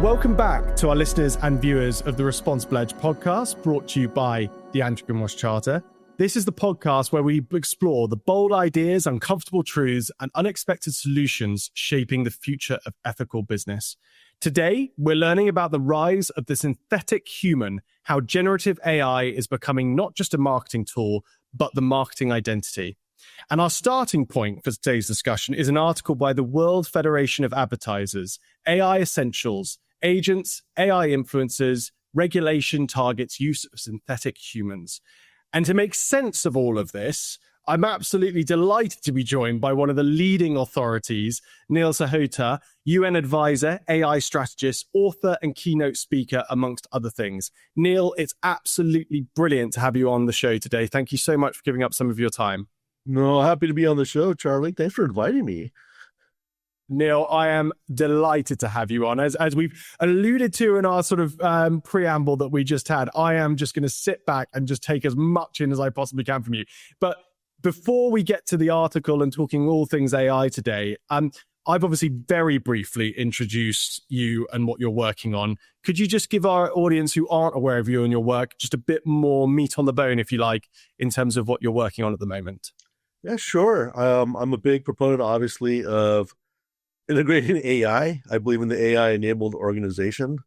Welcome back to our listeners and viewers of the Responsible Edge podcast, brought to you by the Anti-Greenwash Charter. This is the podcast where we explore the bold ideas, uncomfortable truths, and unexpected solutions shaping the future of ethical business. Today, we're learning about the rise of the synthetic human, how generative AI is becoming not just a marketing tool, but the marketing identity. And our starting point for today's discussion is an article by the World Federation of Advertisers, AI Essentials, Agents, AI Influencers, Regulation Targets Use of Synthetic Humans. And to make sense of all of this, I'm absolutely delighted to be joined by one of the leading authorities, Neil Sahota, UN advisor, AI strategist, author, and keynote speaker, amongst other things. Neil, it's absolutely brilliant to have you on the show today. Thank you so much for giving up some of your time. No, happy to be on the show, Charlie. Thanks for inviting me. Neil, I am delighted to have you on. As we've alluded to in our sort of preamble that we just had, I am just going to sit back and just take as much in as I possibly can from you. But before we get to the article and talking all things AI today, I've obviously very briefly introduced you and what you're working on. Could you just give our audience who aren't aware of you and your work just a bit more meat on the bone, if you like, in terms of what you're working on at the moment? Yeah, sure. I'm a big proponent, obviously, of integrating AI. I believe in the AI-enabled organization.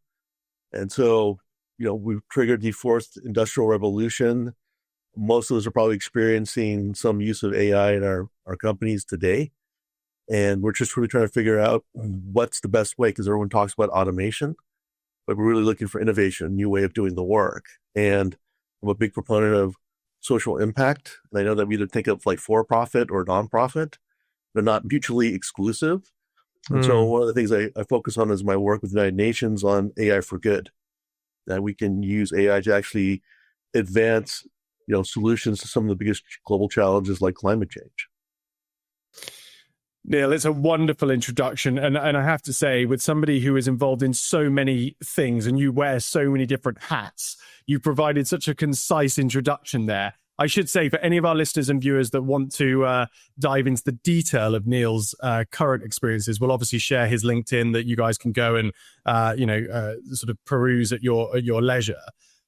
And so, we've triggered the fourth industrial revolution. Most of us are probably experiencing some use of AI in our companies today. And we're just really trying to figure out what's the best way, because everyone talks about automation, but we're really looking for innovation, a new way of doing the work. And I'm a big proponent of social impact. And I know that we either think of like for-profit or non-profit. They're not mutually exclusive. And so one of the things I focus on is my work with the United Nations on AI for good, that we can use AI to actually advance, solutions to some of the biggest global challenges like climate change. Neil, it's a wonderful introduction. And I have to say, with somebody who is involved in so many things and you wear so many different hats, you provided such a concise introduction there. I should say, for any of our listeners and viewers that want to dive into the detail of Neil's current experiences, we'll obviously share his LinkedIn that you guys can go and, sort of peruse at your leisure.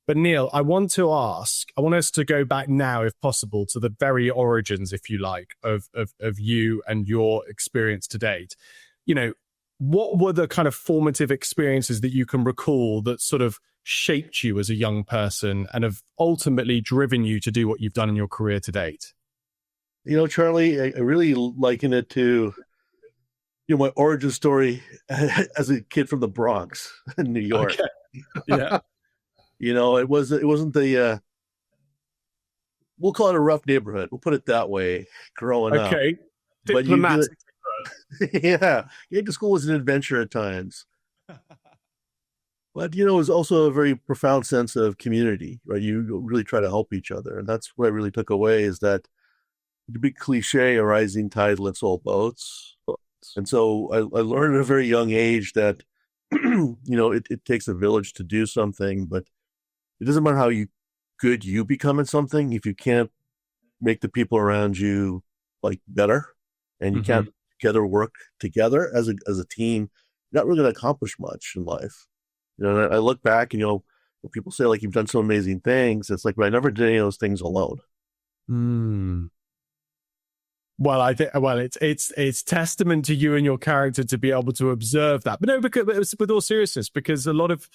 But Neil, I want us to go back now, if possible, to the very origins, if you like, of you and your experience to date. What were the kind of formative experiences that you can recall that sort of shaped you as a young person and have ultimately driven you to do what you've done in your career to date? Charlie, I really liken it to, my origin story as a kid from the Bronx in New York. Okay. Yeah. It wasn't the, we'll call it a rough neighborhood. We'll put it that way growing up. Okay. Diplomatic. Yeah. Getting to school was an adventure at times. But, it was also a very profound sense of community, right? You really try to help each other. And that's what I really took away, is that the big cliche, a rising tide lifts all boats. And so I learned at a very young age that, it takes a village to do something, but it doesn't matter how good you become at something. If you can't make the people around you better, and you can't work together as a team, you're not really going to accomplish much in life. I look back and, when people say you've done some amazing things, it's but I never did any of those things alone. Well, I think it's testament to you and your character to be able to observe that. But no, because with all seriousness, because a lot of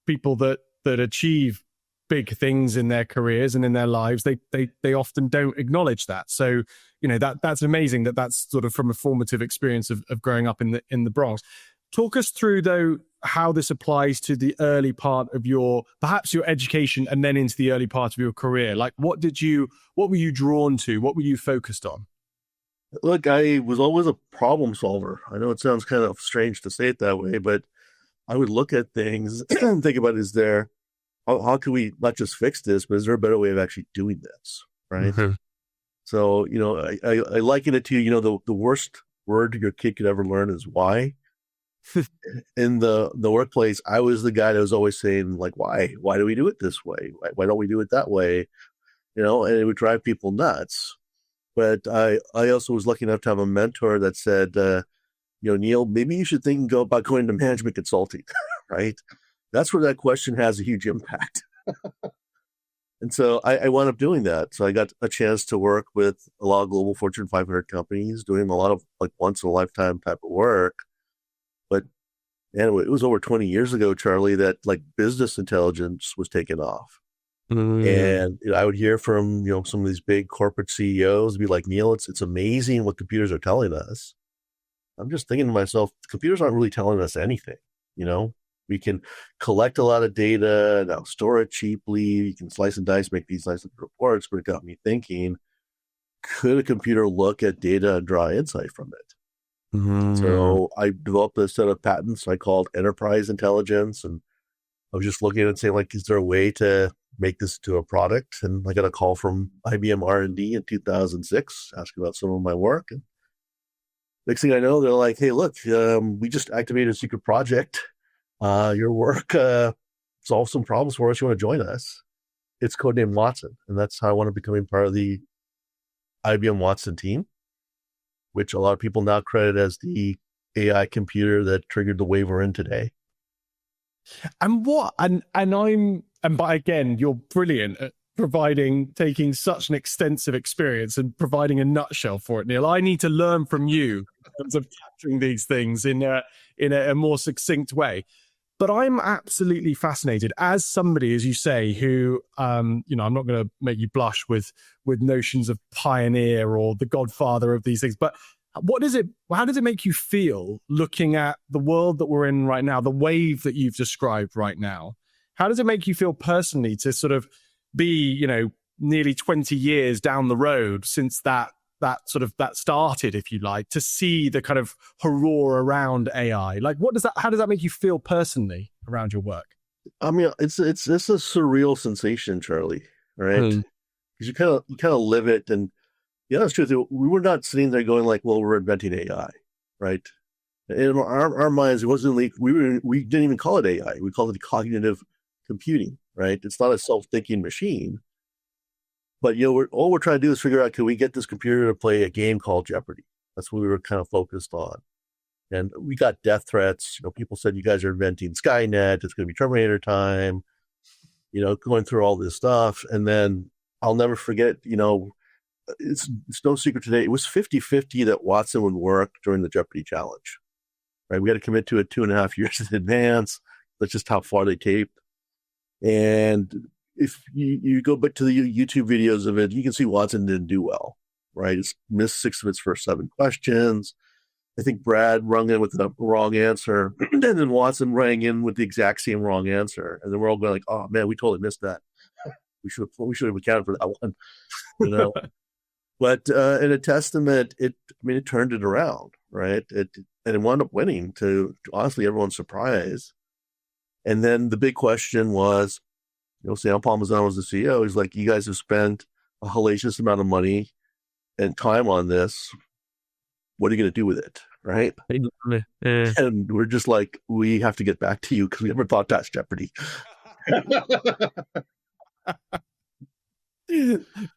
people that achieve big things in their careers and in their lives, they often don't acknowledge that. So that's amazing that's sort of from a formative experience of growing up in the Bronx. Talk us through, though, how this applies to the early part of perhaps your education and then into the early part of your career. What were you drawn to? What were you focused on? Look, I was always a problem solver. I know it sounds kind of strange to say it that way, but I would look at things and think about, how can we not just fix this, but is there a better way of actually doing this? Right. Mm-hmm. So, I liken it to, the worst word your kid could ever learn is why. In the workplace, I was the guy that was always saying, why do we do it this way? Why don't we do it that way? And it would drive people nuts. But I also was lucky enough to have a mentor that said, Neil, maybe you should think and go about going to management consulting, right? That's where that question has a huge impact. And so I wound up doing that. So I got a chance to work with a lot of global Fortune 500 companies, doing a lot of like once in a lifetime type of work. But anyway, it was over 20 years ago, Charlie, that like business intelligence was taken off. And I would hear from, some of these big corporate CEOs be like, Neil, it's amazing what computers are telling us. I'm just thinking to myself, computers aren't really telling us anything. We can collect a lot of data, now store it cheaply. You can slice and dice, make these nice reports, but it got me thinking, could a computer look at data and draw insight from it? So I developed a set of patents I called enterprise intelligence. And I was just looking at it and saying, like, is there a way to make this to a product? And I got a call from IBM R&D in 2006 asking about some of my work. And next thing I know, they're like, hey, look, we just activated a secret project. Your work solved some problems for us. You want to join us? It's codenamed Watson. And that's how I want to become part of the IBM Watson team, which a lot of people now credit as the AI computer that triggered the wave we're in today. And but again, you're brilliant at taking such an extensive experience and providing a nutshell for it, Neil. I need to learn from you in terms of capturing these things in a more succinct way. But I'm absolutely fascinated as somebody, as you say, who, I'm not going to make you blush with notions of pioneer or the godfather of these things, but how does it make you feel looking at the world that we're in right now, the wave that you've described right now? How does it make you feel personally to sort of be, nearly 20 years down the road since that started, if you like, to see the kind of hurrah around AI? Like, how does that make you feel personally around your work? I mean, it's a surreal sensation, Charlie, right? Because you kind of live it. And the honest truth, we were not sitting there going like, well, we're inventing AI, right? In our minds, it wasn't like we didn't even call it AI. We called it cognitive computing, right? It's not a self-thinking machine. But, all we're trying to do is figure out, can we get this computer to play a game called Jeopardy? That's what we were kind of focused on. And we got death threats. People said, you guys are inventing Skynet. It's going to be Terminator time, going through all this stuff. And then I'll never forget, it's no secret today. It was 50-50 that Watson would work during the Jeopardy challenge, right? We had to commit to it 2.5 years in advance. That's just how far they taped. And if you go back to the YouTube videos of it, you can see Watson didn't do well, right? It's missed 6 of its first 7 questions. I think Brad rung in with the wrong answer, and then Watson rang in with the exact same wrong answer. And then we're all going like, oh man, we totally missed that. We should have accounted for that one, But in a testament, it turned it around, right? And it wound up winning to honestly everyone's surprise. And then the big question was, Sam Palmisano was the CEO. He's like, you guys have spent a hellacious amount of money and time on this. What are you going to do with it? Right. And we're just like, we have to get back to you because we never thought that's Jeopardy.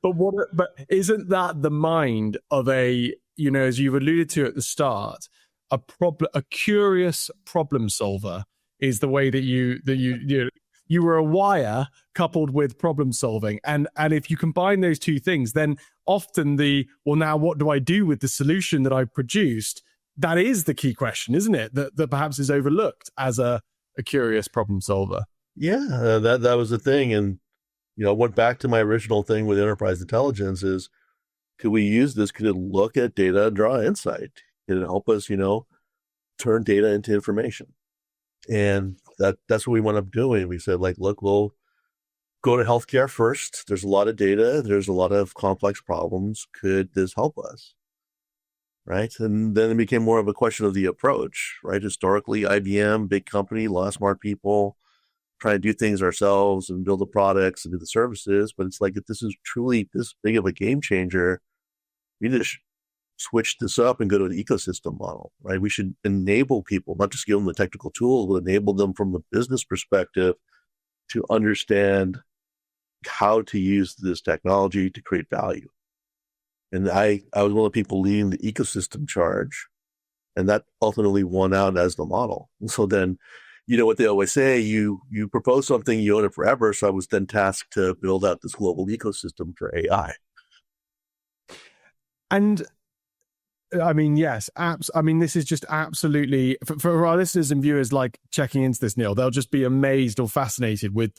But isn't that the mind of a, as you've alluded to at the start, a curious problem solver is the way that you were a wire coupled with problem solving. And if you combine those two things, then often now what do I do with the solution that I produced? That is the key question, isn't it? That perhaps is overlooked as a curious problem solver. Yeah, that was the thing. And, I went back to my original thing with enterprise intelligence is, could we use this? Could it look at data and draw insight? Could it help us, turn data into information? And that's what we wound up doing. We said, like, look, we'll go to healthcare first. There's a lot of data. There's a lot of complex problems. Could this help us? Right. And then it became more of a question of the approach, right? Historically, IBM, big company, a lot of smart people, trying to do things ourselves and build the products and do the services. But it's like, if this is truly this big of a game changer, we need to switch this up and go to an ecosystem model, right? We should enable people, not just give them the technical tools, but enable them from a business perspective to understand how to use this technology to create value. And I was one of the people leading the ecosystem charge And that ultimately won out as the model. And so then, what they always say, you propose something, you own it forever. So I was then tasked to build out this global ecosystem for AI. And I mean, yes, I mean, this is just absolutely for our listeners and viewers like checking into this, Neil, they'll just be amazed or fascinated with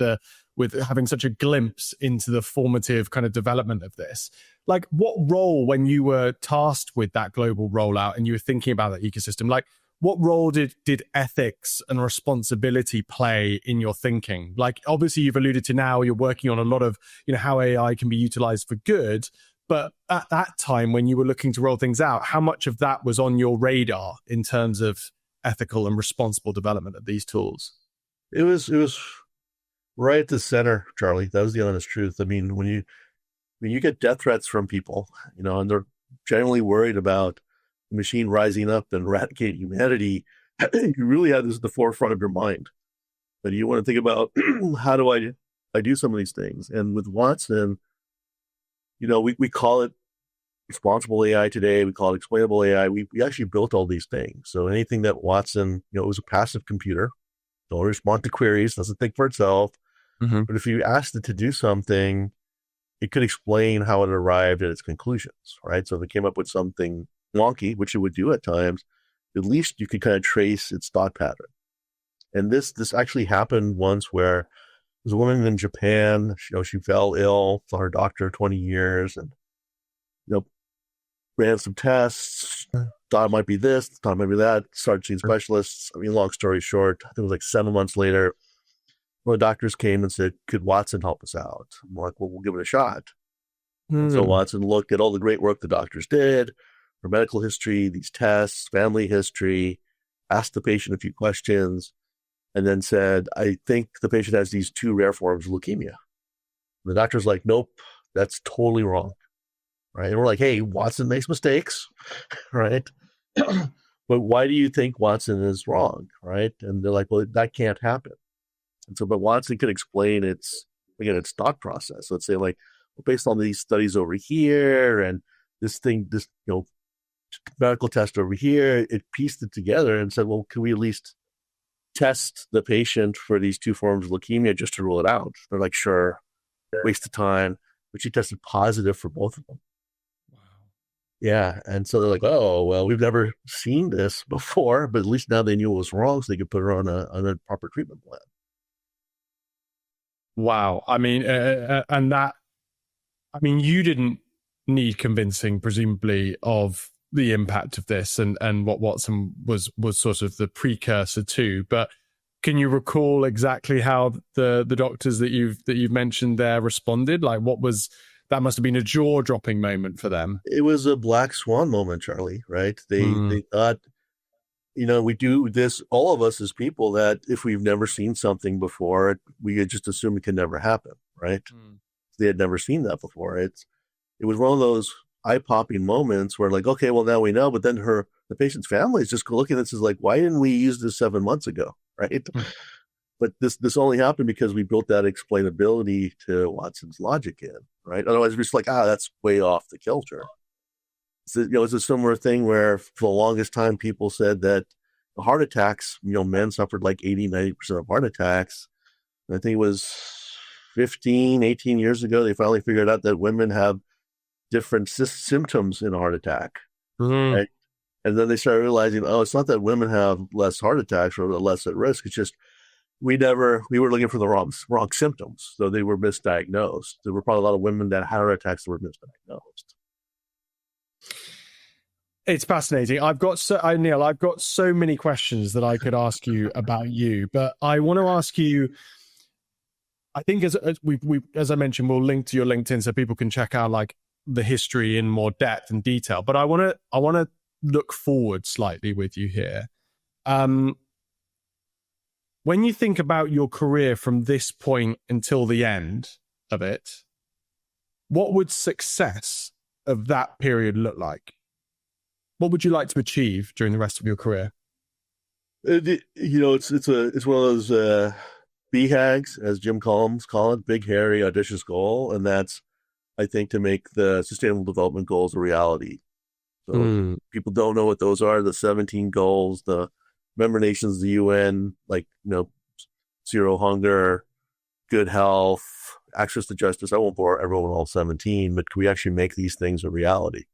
having such a glimpse into the formative kind of development of this. Like, what role, when you were tasked with that global rollout and you were thinking about that ecosystem, like what role did ethics and responsibility play in your thinking? Like, obviously you've alluded to now you're working on a lot of, how AI can be utilized for good. But at that time, when you were looking to roll things out, how much of that was on your radar in terms of ethical and responsible development of these tools? It was right at the center, Charlie. That was the honest truth. I mean, when you get death threats from people, and they're generally worried about the machine rising up and eradicating humanity, you really have this at the forefront of your mind. But you want to think about how do I do some of these things? And with Watson, we call it responsible AI today. We call it explainable AI. We actually built all these things. So anything that Watson, it was a passive computer. Don't respond to queries, doesn't think for itself. Mm-hmm. But if you asked it to do something, it could explain how it arrived at its conclusions, right? So if it came up with something wonky, which it would do at times, at least you could kind of trace its thought pattern. And this actually happened once where there's a woman in Japan, she fell ill, saw her doctor 20 years, and, ran some tests, thought it might be this, thought it might be that, started seeing specialists. I mean, long story short, I think it was like 7 months later, one of the doctors came and said, could Watson help us out? I'm like, well, we'll give it a shot. So Watson looked at all the great work the doctors did, her medical history, these tests, family history, asked the patient a few questions, and then said, I think the patient has these 2 rare forms of leukemia. And the doctor's like, nope, that's totally wrong. Right. And we're like, hey, Watson makes mistakes. Right. But why do you think Watson is wrong? Right. And they're like, well, that can't happen. And so, but Watson could explain its thought process. So let's say, like, well, based on these studies over here and this medical test over here, it pieced it together and said, well, can we at least test the patient for these 2 forms of leukemia just to rule it out? They're like, sure, waste of time. But she tested positive for both of them. Wow. Yeah. And so they're like, oh, well, we've never seen this before, but at least now they knew it was wrong, so they could put her on a proper treatment plan. Wow. I mean, you didn't need convincing, presumably, of the impact of this and what Watson was sort of the precursor to. But can you recall exactly how the doctors that you've mentioned there responded? Like, that must have been a jaw-dropping moment for them. It was a black swan moment, Charlie, right? They thought, we do this, all of us as people, that if we've never seen something before, we could just assume it can never happen, right? They had never seen that before. It was one of those eye-popping moments where, like, okay, well, now we know, but then the patient's family is just looking at this as like, why didn't we use this 7 months ago, right? But this only happened because we built that explainability to Watson's logic in, right? Otherwise, we're just like, that's way off the kilter. So, it's a similar thing where for the longest time, people said that heart attacks, men suffered like 80-90% of heart attacks. And I think it was 15-18 years ago, they finally figured out that women have different symptoms in a heart attack. Right? And then they started realizing, it's not that women have less heart attacks or less at risk. It's just we were looking for the wrong symptoms. So they were misdiagnosed. There were probably a lot of women that had heart attacks that were misdiagnosed. It's fascinating. Neil, I've got so many questions that I could ask you about you, but I want to ask you, I think as I mentioned, we'll link to your LinkedIn so people can check out like the history in more depth and detail. But I want to look forward slightly with you here. When you think about your career from this point until the end of it, what would success of that period look like? What would you like to achieve during the rest of your career? It's one of those BHAGs, as Jim Collins call it, big, hairy, audacious goal. And that's, I think, to make the Sustainable Development Goals a reality. So people don't know what those are. The 17 goals, the member nations, the UN, like, zero hunger, good health, access to justice. I won't bore everyone with all 17, but can we actually make these things a reality?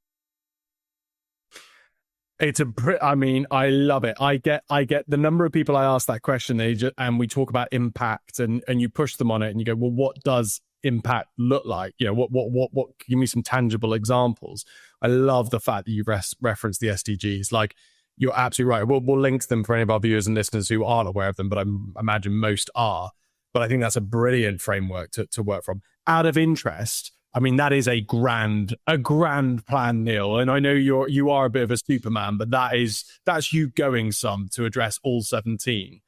I mean, I love it. I get the number of people I ask that question, and we talk about impact, and you push them on it, and you go, well, what does impact look like? What? Give me some tangible examples. I love the fact that you referenced the SDGs. Like, you're absolutely right. We'll link to them for any of our viewers and listeners who aren't aware of them, but I imagine most are. But I think that's a brilliant framework to work from. Out of interest, I mean, that is a grand plan, Neil. And I know you are a bit of a Superman, but that's you going some to address all 17.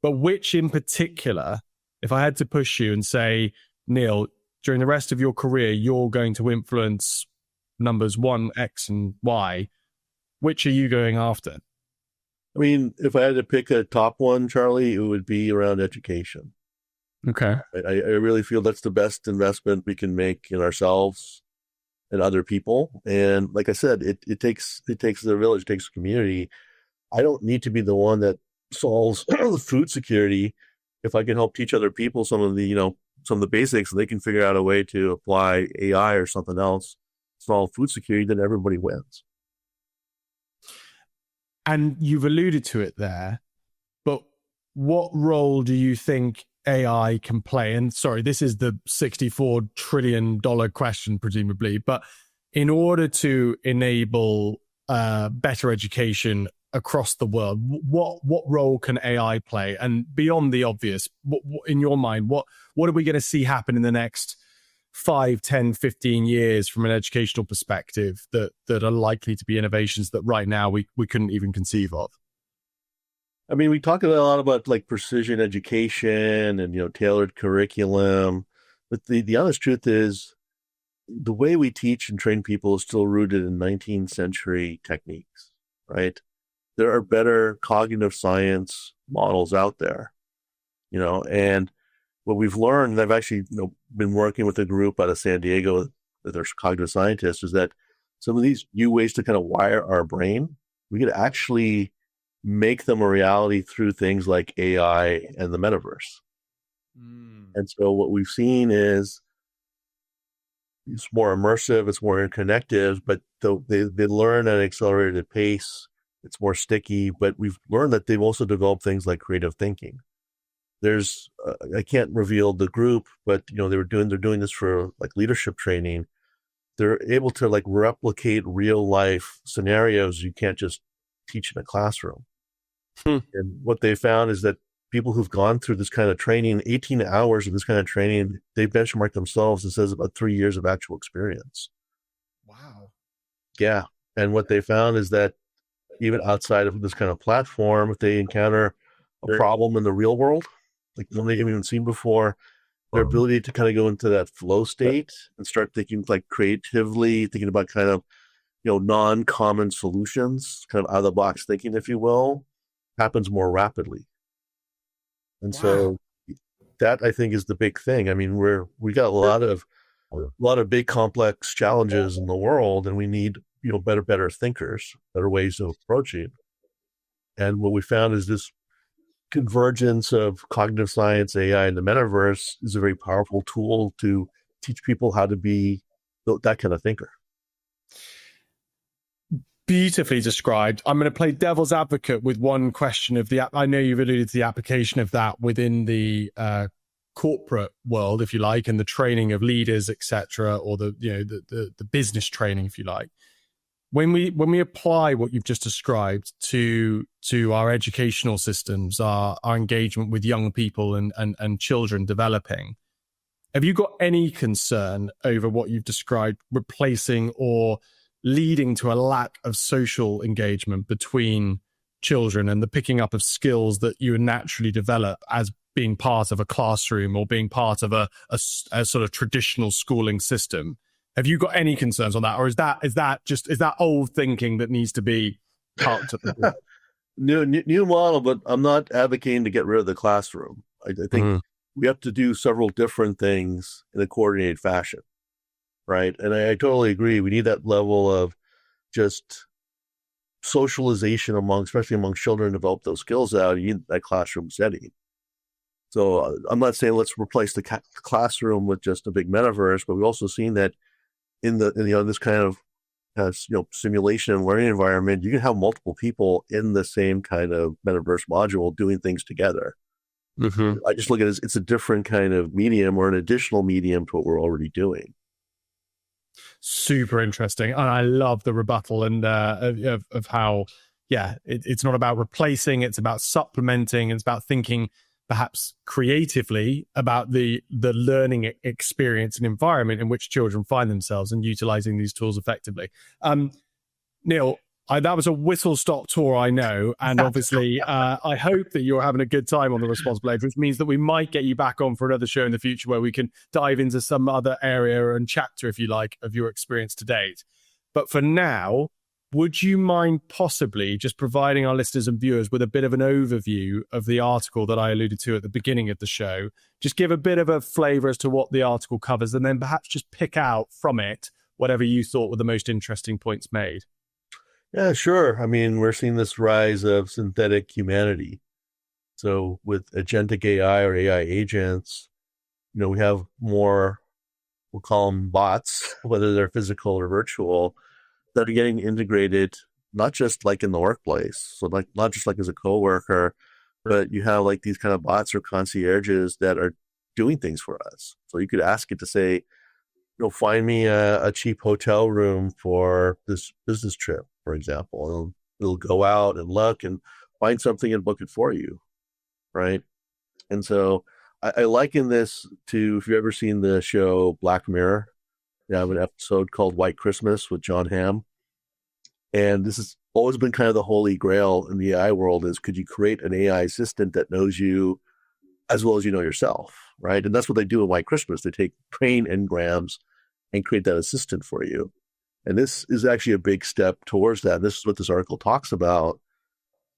But which in particular, if I had to push you and say, Neil, during the rest of your career, you're going to influence numbers 1, X, and Y, which are you going after? I mean, if I had to pick a top one, Charlie, it would be around education. Okay. I really feel that's the best investment we can make in ourselves and other people. And like I said, it takes the village, it takes a community. I don't need to be the one that solves food security. If I can help teach other people some of the basics, and they can figure out a way to apply AI or something else, solve food security, then everybody wins. And you've alluded to it there, but what role do you think AI can play? And sorry, this is the $64 trillion question, presumably, but in order to enable better education across the world, what role can AI play? And beyond the obvious, what in your mind, what are we going to see happen in the next 5, 10, 15 years from an educational perspective that are likely to be innovations that right now we couldn't even conceive of? I mean, we talk a lot about like precision education and, tailored curriculum, but the honest truth is the way we teach and train people is still rooted in 19th century techniques, right? There are better cognitive science models out there, and what we've learned, and I've actually been working with a group out of San Diego that are cognitive scientists, is that some of these new ways to kind of wire our brain, we could actually make them a reality through things like AI and the metaverse. And so what we've seen is it's more immersive, it's more interconnected, but they learn at an accelerated pace. It's more sticky, but we've learned that they've also developed things like creative thinking. There's, I can't reveal the group, but they're doing this for like leadership training. They're able to like replicate real life scenarios you can't just teach in a classroom. And what they found is that people who've gone through this kind of training, 18 hours of this kind of training, they benchmark themselves and says about 3 years of actual experience. Wow. Yeah. And what they found is that even outside of this kind of platform, if they encounter a problem in the real world, like one they haven't even seen before, their ability to kind of go into that flow state and start thinking like creatively, thinking about kind of, non-common solutions, kind of out of the box thinking, if you will, happens more rapidly. And so that, I think, is the big thing. I mean, we got a lot of big complex challenges in the world, and we need, better thinkers, better ways of approaching. And what we found is this convergence of cognitive science, AI, and the metaverse is a very powerful tool to teach people how to be that kind of thinker. Beautifully described. I'm going to play devil's advocate with one question of I know you've alluded to the application of that within the corporate world, if you like, and the training of leaders, etc., or the business training, if you like. When we apply what you've just described to our educational systems, our engagement with young people and children developing, have you got any concern over what you've described replacing or leading to a lack of social engagement between children and the picking up of skills that you would naturally develop as being part of a classroom or being part of a sort of traditional schooling system? Have you got any concerns on that, or is that old thinking that needs to be parked at the new model? But I'm not advocating to get rid of the classroom. I think we have to do several different things in a coordinated fashion, right? And I totally agree. We need that level of just socialization especially among children, develop those skills out. You need that classroom setting. So I'm not saying let's replace the classroom with just a big metaverse, but we've also seen that in this kind of simulation and learning environment, you can have multiple people in the same kind of metaverse module doing things together. Mm-hmm. I just look at it as it's a different kind of medium or an additional medium to what we're already doing. Super interesting. And I love the rebuttal and of how, it's not about replacing, it's about supplementing, it's about thinking perhaps creatively about the learning experience and environment in which children find themselves and utilizing these tools effectively. Neil, that was a whistle-stop tour, I know, and obviously I hope that you're having a good time on the Responsible Edge, which means that we might get you back on for another show in the future where we can dive into some other area and chapter, if you like, of your experience to date. But for now, would you mind possibly just providing our listeners and viewers with a bit of an overview of the article that I alluded to at the beginning of the show? Just give a bit of a flavor as to what the article covers, and then perhaps just pick out from it whatever you thought were the most interesting points made. Yeah, sure. I mean, we're seeing this rise of synthetic humanity. So with agentic AI or AI agents, we have more, we'll call them bots, whether they're physical or virtual, that are getting integrated, not just like in the workplace. So like, not just like as a coworker, but you have like these kind of bots or concierges that are doing things for us. So you could ask it to say, find me a cheap hotel room for this business trip, for example. It'll go out and look and find something and book it for you, right? And so I liken this to, if you've ever seen the show Black Mirror, they have an episode called White Christmas with John Hamm. And this has always been kind of the holy grail in the AI world is, could you create an AI assistant that knows you as well as you know yourself, right? And that's what they do in White Christmas. They take brain engrams and create that assistant for you. And this is actually a big step towards that. This is what this article talks about,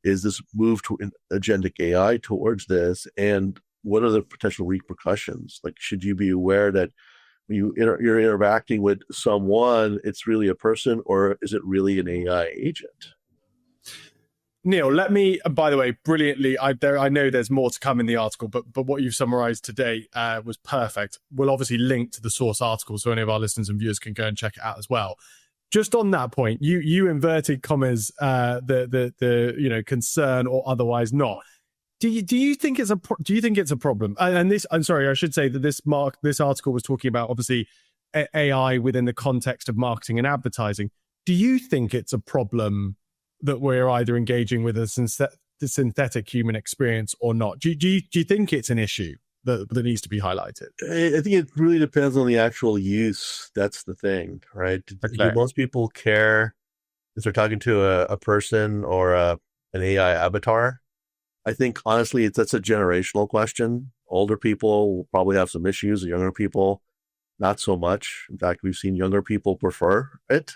is this move to agentic AI towards this, and what are the potential repercussions? Like, should you be aware that when you're interacting with someone, it's really a person, or is it really an AI agent? Neil, let me, by the way, brilliantly, I know there's more to come in the article, but what you've summarized today was perfect. We'll obviously link to the source article so any of our listeners and viewers can go and check it out as well. Just on that point, you inverted commas, the concern or otherwise not. Do you think it's a problem? And this, I'm sorry, I should say that this article was talking about obviously AI within the context of marketing and advertising. Do you think it's a problem that we're either engaging with a synthetic human experience or not? Do you think it's an issue that needs to be highlighted? I think it really depends on the actual use. That's the thing, right? Okay. Do most people care if they're talking to a person or an AI avatar? I think, honestly, that's a generational question. Older people will probably have some issues. Younger people, not so much. In fact, we've seen younger people prefer it,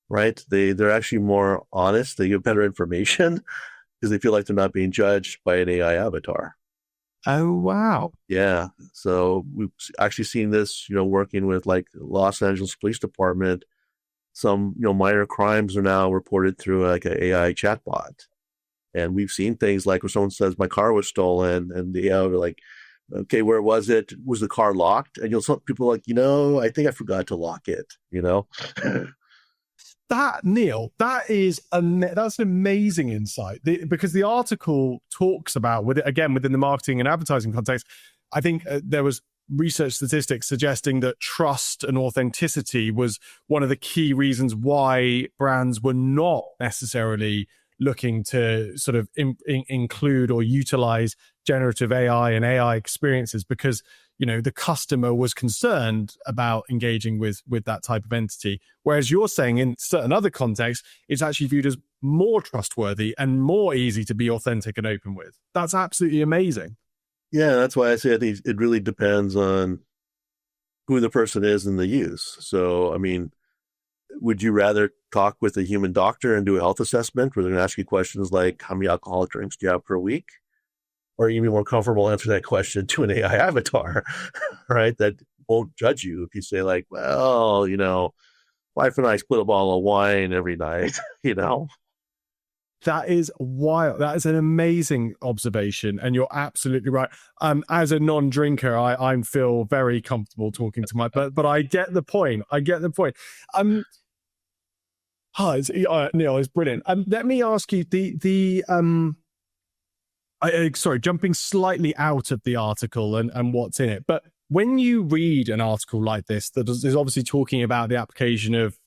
right? They're actually more honest. They get better information because they feel like they're not being judged by an AI avatar. Oh, wow. Yeah. So we've actually seen this, working with like Los Angeles Police Department. Some, minor crimes are now reported through like an AI chatbot. And we've seen things like where someone says, my car was stolen, and the AI are like, okay, where was it? Was the car locked? And some people are like, I think I forgot to lock it, That, Neil, that's an amazing insight, because the article talks about, within the marketing and advertising context, I think there was research statistics suggesting that trust and authenticity was one of the key reasons why brands were not necessarily looking to sort of include or utilize generative AI and AI experiences, because the customer was concerned about engaging with that type of entity. Whereas you're saying in certain other contexts, it's actually viewed as more trustworthy and more easy to be authentic and open with. That's absolutely amazing. Yeah, that's why I say I think it really depends on who the person is and the use. So, I mean, would you rather talk with a human doctor and do a health assessment where they're going to ask you questions like, how many alcoholic drinks do you have per week? Or are you be more comfortable answering that question to an AI avatar, right? That won't judge you if you say like, well, wife and I split a bottle of wine every night, That is wild. That is an amazing observation, and you're absolutely right. As a non-drinker, I feel very comfortable talking to but I get the point. I get the point. Neil, it's brilliant. Let me ask you sorry, jumping slightly out of the article and what's in it, but when you read an article like this that is obviously talking about the application of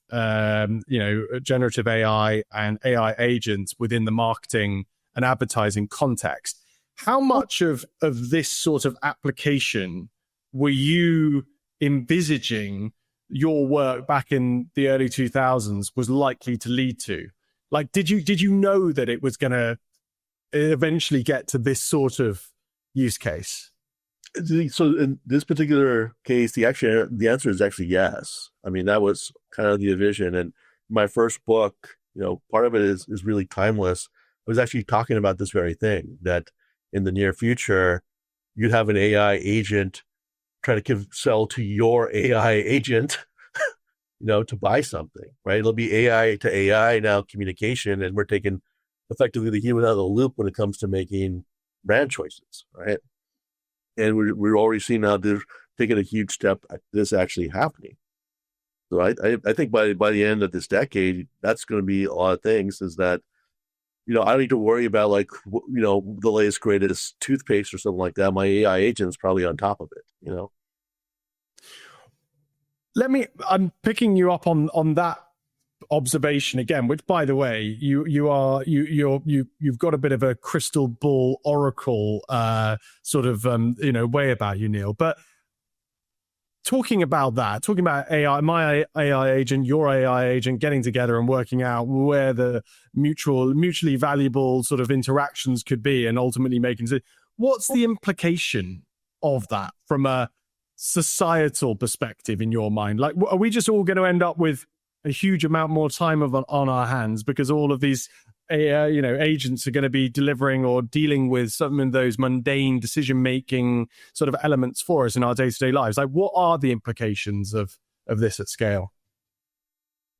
generative AI and AI agents within the marketing and advertising context, how much of this sort of application were you envisaging your work back in the early 2000s was likely to lead to? Like, did you know that it was going to eventually get to this sort of use case? So in this particular case, the answer is actually yes. I mean, that was kind of the vision. And my first book, part of it is really timeless. I was actually talking about this very thing, that in the near future, you'd have an AI agent try to sell to your AI agent, to buy something, right? It'll be AI to AI now communication, and we're taking effectively the human out of the loop when it comes to making brand choices, right? And we're already seeing now they're taking a huge step at this actually happening. So I think by the end of this decade, that's going to be a lot of things. Is that I don't need to worry about the latest greatest toothpaste or something like that. My AI agent is probably on top of it. I'm picking you up on that observation again, which, by the way, you've got a bit of a crystal ball oracle way about you, Neil. But talking about AI, my AI agent, your AI agent, getting together and working out where the mutually valuable sort of interactions could be, and ultimately what's the implication of that from a societal perspective in your mind? Like, are we just all going to end up with a huge amount more time on our hands because all of these agents are going to be delivering or dealing with some of those mundane decision-making sort of elements for us in our day-to-day lives? Like, what are the implications of this at scale?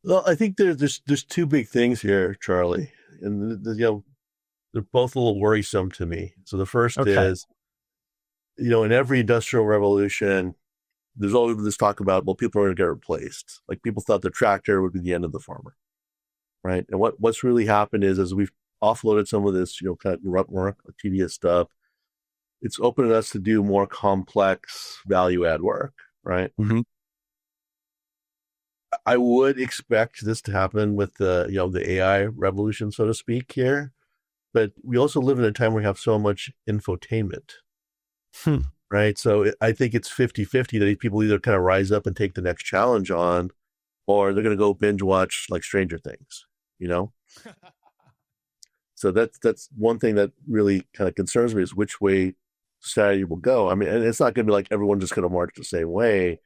Well, I think there's two big things here, Charlie, and they're both a little worrisome to me. So the first is, in every industrial revolution, there's always this talk about, well, people are going to get replaced. Like, people thought the tractor would be the end of the farmer, right? And what's really happened is, as we've offloaded some of this, kind of rough work, tedious stuff, it's opened us to do more complex value add work, right? Mm-hmm. I would expect this to happen with the AI revolution, so to speak, here. But we also live in a time where we have so much infotainment. Right. So I think it's 50-50 that these people either kind of rise up and take the next challenge on, or they're going to go binge watch like Stranger Things, So that's one thing that really kind of concerns me, is which way society will go. I mean, and it's not going to be like everyone's just going to march the same way.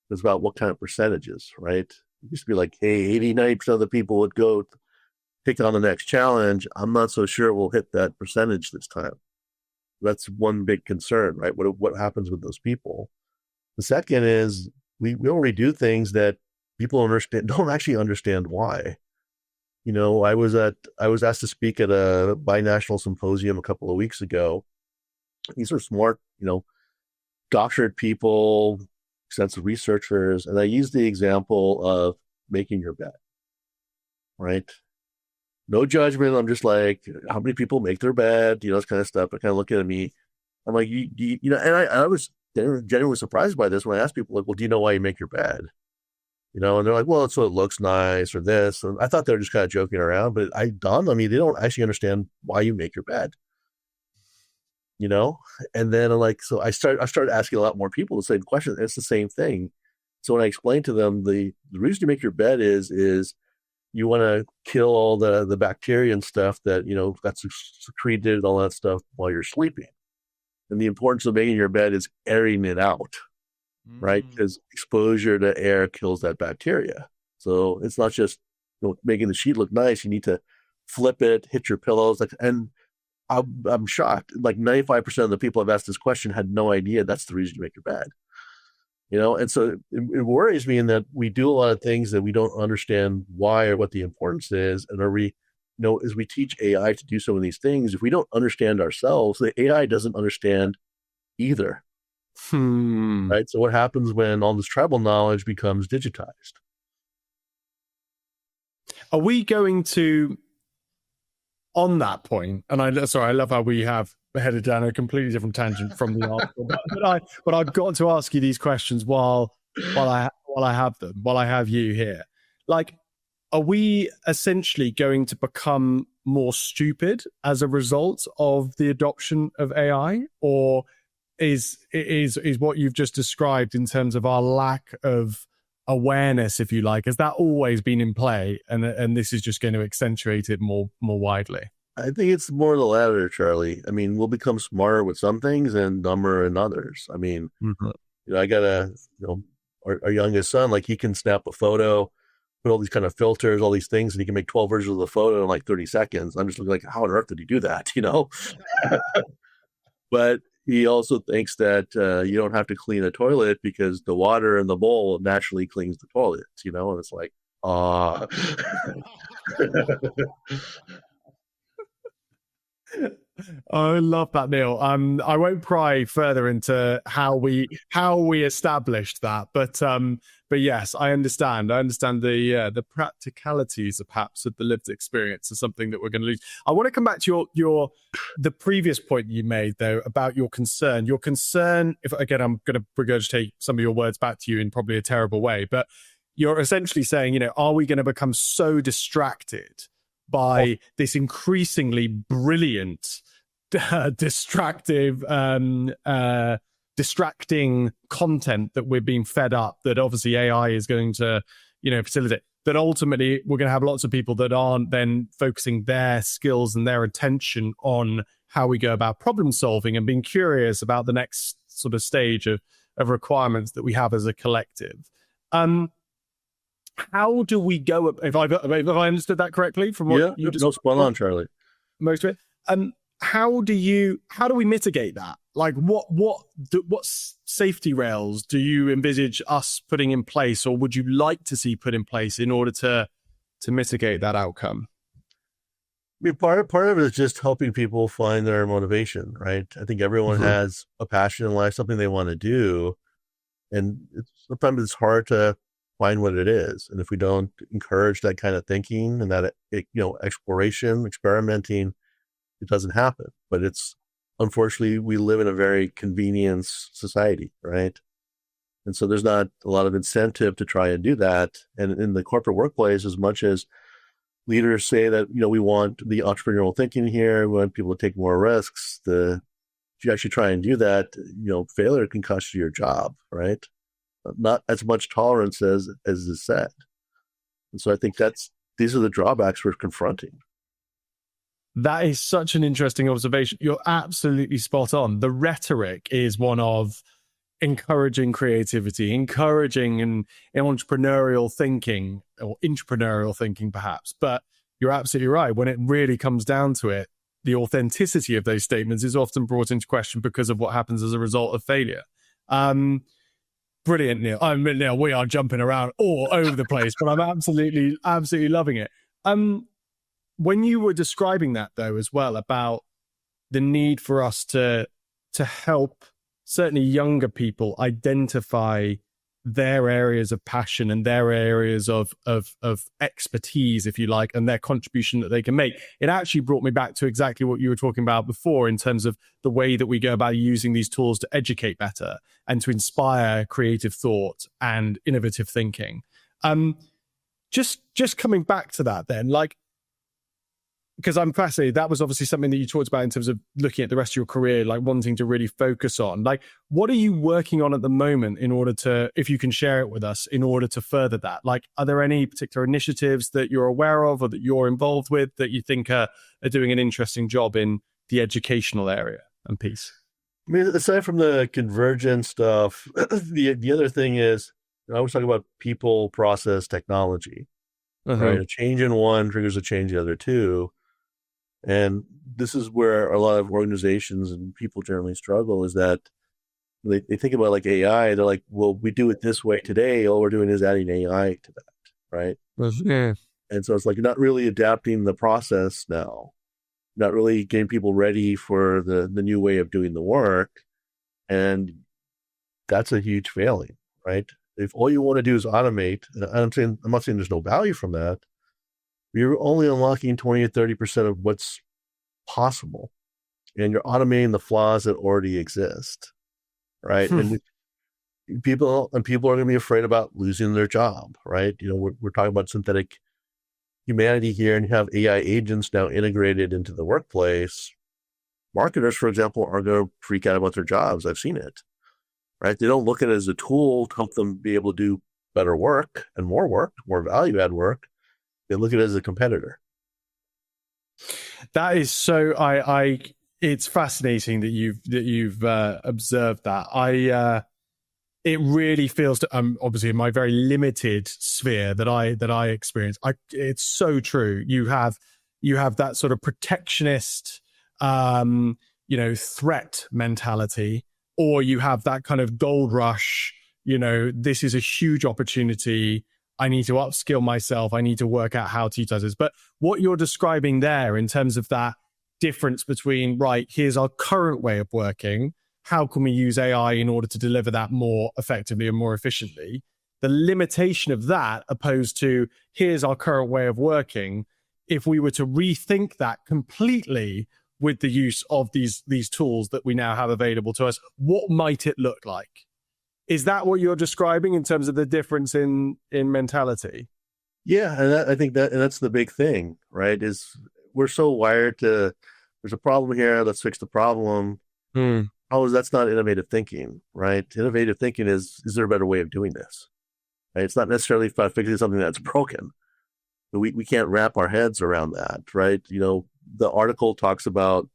It's about what kind of percentages, right? It used to be like, hey, 80-90% of the people would go take on the next challenge. I'm not so sure we'll hit that percentage this time. That's one big concern, right? What happens with those people? The second is we already do things that people don't actually understand why. I was asked to speak at a binational symposium a couple of weeks ago. These are smart, doctorate people, extensive researchers, and I used the example of making your bed, right? No judgment. I'm just like, how many people make their bed? This kind of stuff. But kind of looking at me, I'm like, and I was genuinely surprised by this when I asked people, like, well, do you know why you make your bed? And they're like, well, it's so it looks nice or this. And I thought they were just kind of joking around, but dawned on me, they don't actually understand why you make your bed. And then so I started asking a lot more people the same question. It's the same thing. So when I explained to them, the reason you make your bed is you want to kill all the bacteria and stuff that, got secreted and all that stuff while you're sleeping. And the importance of making your bed is airing it out, right? Because exposure to air kills that bacteria. So it's not just making the sheet look nice. You need to flip it, hit your pillows. And I'm shocked. Like 95% of the people I've asked this question had no idea that's the reason you make your bed. And so it worries me in that we do a lot of things that we don't understand why or what the importance is. And as we teach AI to do some of these things, if we don't understand ourselves, the AI doesn't understand either. Right. So what happens when all this tribal knowledge becomes digitized? Are we going to, on that point, and I love how we have headed down a completely different tangent from the article, but I've got to ask you these questions while I have you here. Like, are we essentially going to become more stupid as a result of the adoption of AI, or is what you've just described in terms of our lack of awareness, if you like, has that always been in play, and this is just going to accentuate it more widely? I think it's more the latter, Charlie. I mean, we'll become smarter with some things and dumber in others. I mean, I got our youngest son, like, he can snap a photo, put all these kind of filters, all these things, and he can make 12 versions of the photo in like 30 seconds. I'm just looking like, how on earth did he do that? But he also thinks that you don't have to clean a toilet because the water in the bowl naturally cleans the toilet, and it's like, I love that, Neil. I won't pry further into how we established that, but yes, I understand. I understand the practicalities, perhaps, of the lived experience is something that we're going to lose. I want to come back to the previous point you made, though, about your concern. Your concern, if again, I'm going to regurgitate some of your words back to you in probably a terrible way, but you're essentially saying, are we going to become so distracted by this increasingly brilliant, distracting content that we're being fed up, that obviously AI is going to, facilitate, that ultimately we're going to have lots of people that aren't then focusing their skills and their attention on how we go about problem solving and being curious about the next sort of stage of requirements that we have as a collective. How do we go? If I understood that correctly from what you just spot on, Charlie. Most of it. How do we mitigate that? Like, what safety rails do you envisage us putting in place, or would you like to see put in place in order to mitigate that outcome? I mean, part of it is just helping people find their motivation, right? I think everyone has a passion in life, something they want to do, and sometimes it's hard to find what it is. And if we don't encourage that kind of thinking and that, exploration, experimenting, it doesn't happen. But unfortunately, we live in a very convenience society, right? And so there's not a lot of incentive to try and do that. And in the corporate workplace, as much as leaders say that, we want the entrepreneurial thinking here, we want people to take more risks, if you actually try and do that, failure can cost you your job, right? Not as much tolerance as is said. And so I think these are the drawbacks we're confronting. That is such an interesting observation. You're absolutely spot on. The rhetoric is one of encouraging creativity, encouraging and entrepreneurial thinking, or intrapreneurial thinking perhaps. But you're absolutely right. When it really comes down to it, the authenticity of those statements is often brought into question because of what happens as a result of failure. Brilliant, Neil. Neil, we are jumping around all over the place, but I'm absolutely loving it. When you were describing that, though, as well, about the need for us to help certainly younger people identify their areas of passion and their areas of expertise, if you like, and their contribution that they can make, it actually brought me back to exactly what you were talking about before in terms of the way that we go about using these tools to educate better and to inspire creative thought and innovative thinking. Just coming back to that then, like, because I'm fascinated, that was obviously something that you talked about in terms of looking at the rest of your career, like wanting to really focus on. Like, what are you working on at the moment in order to, if you can share it with us, in order to further that? Like, are there any particular initiatives that you're aware of or that you're involved with that you think are doing an interesting job in the educational area and piece? I mean, aside from the convergent stuff, the other thing is, I always talk about people, process, technology. Right? A change in one triggers a change in the other two. And this is where a lot of organizations and people generally struggle, is that they think about like AI, they're like, well, we do it this way today. All we're doing is adding AI to that, right? Yeah. And so it's like you're not really adapting the process now, not really getting people ready for the new way of doing the work. And that's a huge failing, right? If all you want to do is automate, and I'm not saying there's no value from that, you're only unlocking 20 or 30% of what's possible. And you're automating the flaws that already exist, right? And people are going to be afraid about losing their job, right? You know, we're talking about synthetic humanity here, and you have AI agents now integrated into the workplace. Marketers, for example, are going to freak out about their jobs. I've seen it, right? They don't look at it as a tool to help them be able to do better work, more value add work. They look at it as a competitor. That is so. It's fascinating that you've observed that. It really feels to, obviously in my very limited sphere that I experience. It's so true. You have that sort of protectionist, threat mentality, or you have that kind of gold rush. This is a huge opportunity. I need to upskill myself. I need to work out how to utilize this. But what you're describing there in terms of that difference between, right, here's our current way of working, how can we use AI in order to deliver that more effectively and more efficiently? The limitation of that opposed to here's our current way of working, if we were to rethink that completely with the use of these tools that we now have available to us, what might it look like? Is that what you're describing in terms of the difference in mentality? Yeah, and I think that's the big thing, right? Is we're so wired to, there's a problem here, let's fix the problem. That's not innovative thinking, right? Innovative thinking is there a better way of doing this? Right? It's not necessarily about fixing something that's broken. But we can't wrap our heads around that, right? The article talks about,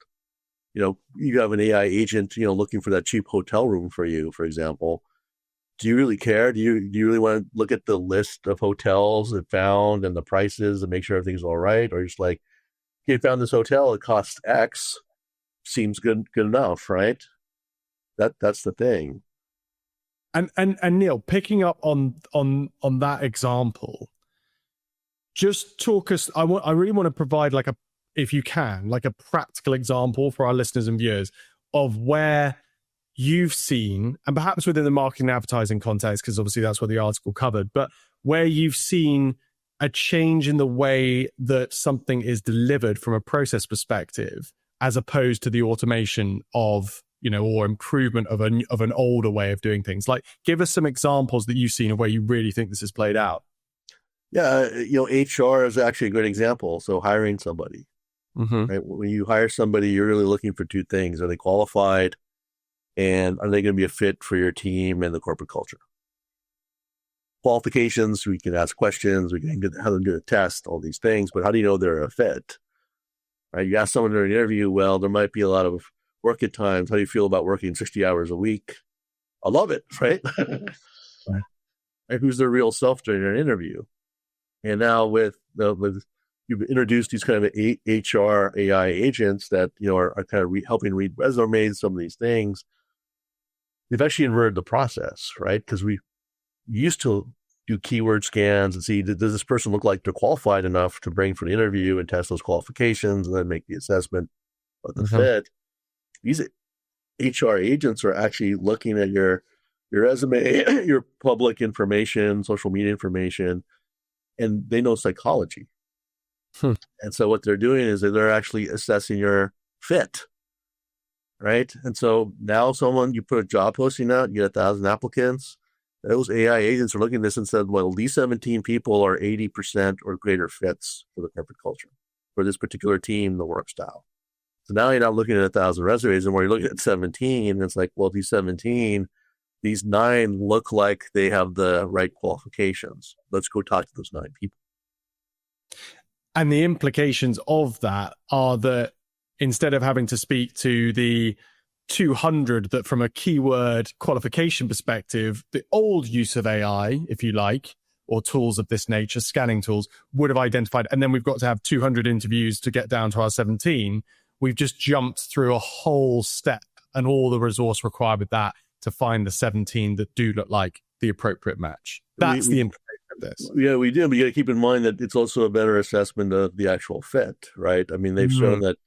you have an AI agent, looking for that cheap hotel room for you, for example. Do you really care? Do you really want to look at the list of hotels it found and the prices and make sure everything's all right? Or you're just like, okay, found this hotel, it costs X, seems good enough, right? That's the thing. And Neil, picking up on that example, just talk us. I really want to provide if you can, a practical example for our listeners and viewers of where you've seen, and perhaps within the marketing and advertising context, because obviously that's what the article covered, but where you've seen a change in the way that something is delivered from a process perspective, as opposed to the automation of, or improvement of an older way of doing things. Give us some examples that you've seen of where you really think this has played out. Yeah, HR is actually a good example. So hiring somebody, right? When you hire somebody, you're really looking for two things. Are they qualified? And are they going to be a fit for your team and the corporate culture? Qualifications, we can ask questions, we can have them do a test, all these things, but how do you know they're a fit? Right? You ask someone during an interview, well, there might be a lot of work at times. How do you feel about working 60 hours a week? I love it, right? Right? Who's their real self during an interview? And now with you've introduced these kind of HR AI agents that are kind of helping read resumes, some of these things. They've actually inverted the process, right? Because we used to do keyword scans and see, does this person look like they're qualified enough to bring for the interview and test those qualifications and then make the assessment of the fit. These HR agents are actually looking at your resume, your public information, social media information, and they know psychology. And so what they're doing is they're actually assessing your fit, right? And so now you put a job posting out, you get 1,000 applicants. Those AI agents are looking at this and said, well, these 17 people are 80% or greater fits for the corporate culture, for this particular team, the work style. So now you're not looking at 1,000 resumes anymore. You're looking at 17. And it's like, well, these 17, these 9 look like they have the right qualifications. Let's go talk to those 9 people. And the implications of that are that instead of having to speak to the 200 that from a keyword qualification perspective, the old use of AI, if you like, or tools of this nature, scanning tools, would have identified, and then we've got to have 200 interviews to get down to our 17, we've just jumped through a whole step and all the resource required with that to find the 17 that do look like the appropriate match. That's the implication of this. Yeah, we do. But you got to keep in mind that it's also a better assessment of the actual fit, right? I mean, they've shown that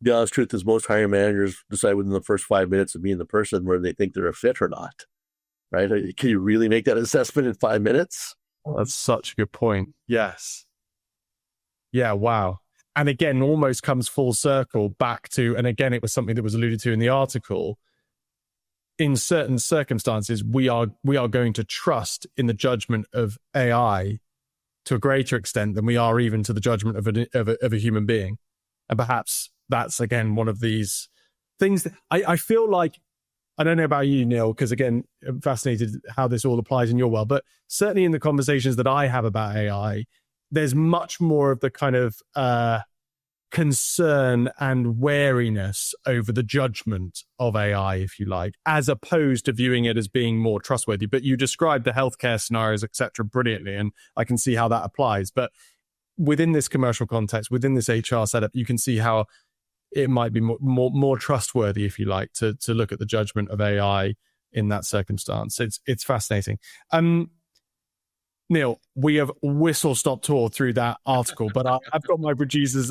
the honest truth is most hiring managers decide within the first 5 minutes of meeting the person whether they think they're a fit or not, right? Can you really make that assessment in 5 minutes? That's such a good point. Yes. Yeah, wow. And again, almost comes full circle back to, and again, it was something that was alluded to in the article. In certain circumstances, we are going to trust in the judgment of AI to a greater extent than we are even to the judgment of a human being. And perhaps that's, again, one of these things that I feel like, I don't know about you, Neil, because again, I'm fascinated how this all applies in your world, but certainly in the conversations that I have about AI, there's much more of the kind of concern and wariness over the judgment of AI, if you like, as opposed to viewing it as being more trustworthy. But you described the healthcare scenarios, etc., brilliantly, and I can see how that applies. But within this commercial context, within this HR setup, you can see how it might be more trustworthy, if you like, to look at the judgment of AI in that circumstance. It's fascinating. Neil, we have whistle-stop tour through that article, but I've got my producer's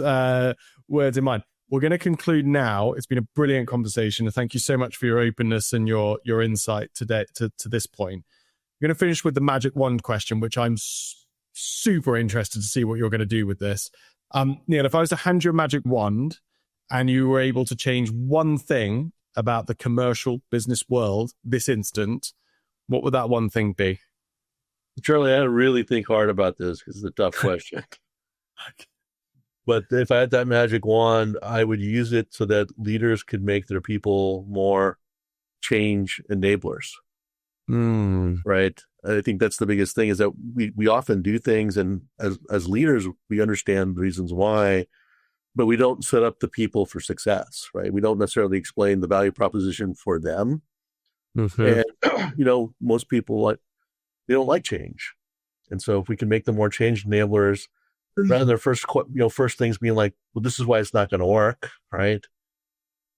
words in mind. We're going to conclude now. It's been a brilliant conversation. And thank you so much for your openness and your insight today to this point. We're going to finish with the magic wand question, which I'm super interested to see what you're going to do with this. Neil, if I was to hand you a magic wand and you were able to change one thing about the commercial business world this instant, what would that one thing be? Charlie, I had to really think hard about this because it's a tough question. But if I had that magic wand, I would use it so that leaders could make their people more change enablers. Right? I think that's the biggest thing, is that we often do things, and as leaders, we understand the reasons why, but we don't set up the people for success, right? We don't necessarily explain the value proposition for them. And, most people, they don't like change. And so if we can make them more change enablers, rather than their first things being like, well, this is why it's not going to work, right?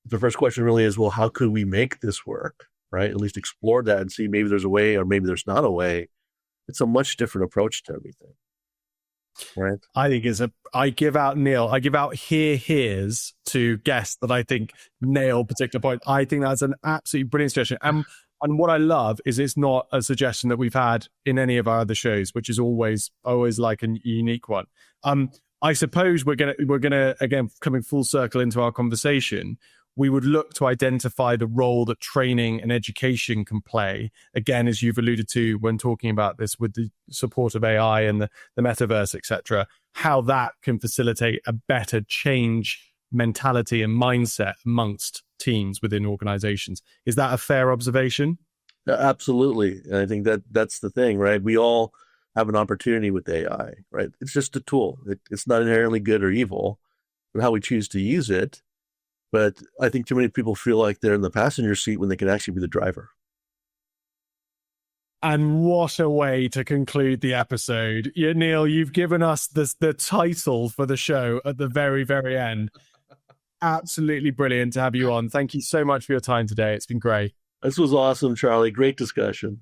The first question really is, well, how could we make this work, right? At least explore that and see maybe there's a way or maybe there's not a way. It's a much different approach to everything, right? I think I give out here's to guests that I think nail particular point. I think that's an absolutely brilliant suggestion. And what I love is it's not a suggestion that we've had in any of our other shows, which is always like a unique one. I suppose we're gonna again, coming full circle into our conversation, we would look to identify the role that training and education can play. Again, as you've alluded to when talking about this with the support of AI and the metaverse, etc., how that can facilitate a better change mentality and mindset amongst teams within organizations. Is that a fair observation? Absolutely. And I think that's the thing, right? We all have an opportunity with AI, right? It's just a tool. It's not inherently good or evil, but how we choose to use it. But I think too many people feel like they're in the passenger seat when they can actually be the driver. And what a way to conclude the episode. Yeah, Neil, you've given us the title for the show at the very, very end. Absolutely brilliant to have you on. Thank you so much for your time today. It's been great. This was awesome, Charlie. Great discussion.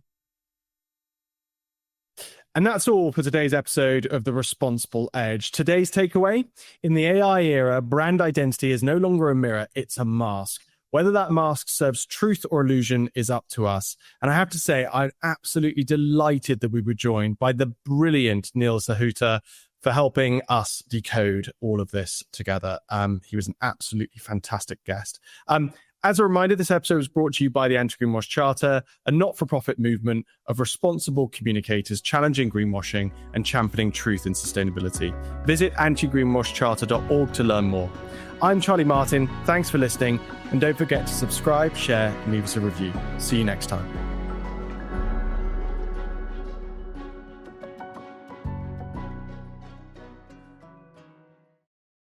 And that's all for today's episode of The Responsible Edge. Today's takeaway: in the AI era, brand identity is no longer a mirror, it's a mask. Whether that mask serves truth or illusion is up to us. And I have to say, I'm absolutely delighted that we were joined by the brilliant Neil Sahota for helping us decode all of this together. He was an absolutely fantastic guest. As a reminder, this episode was brought to you by the Anti-Greenwash Charter, a not-for-profit movement of responsible communicators challenging greenwashing and championing truth and sustainability. Visit antigreenwashcharter.org to learn more. I'm Charlie Martin. Thanks for listening. And don't forget to subscribe, share, and leave us a review. See you next time.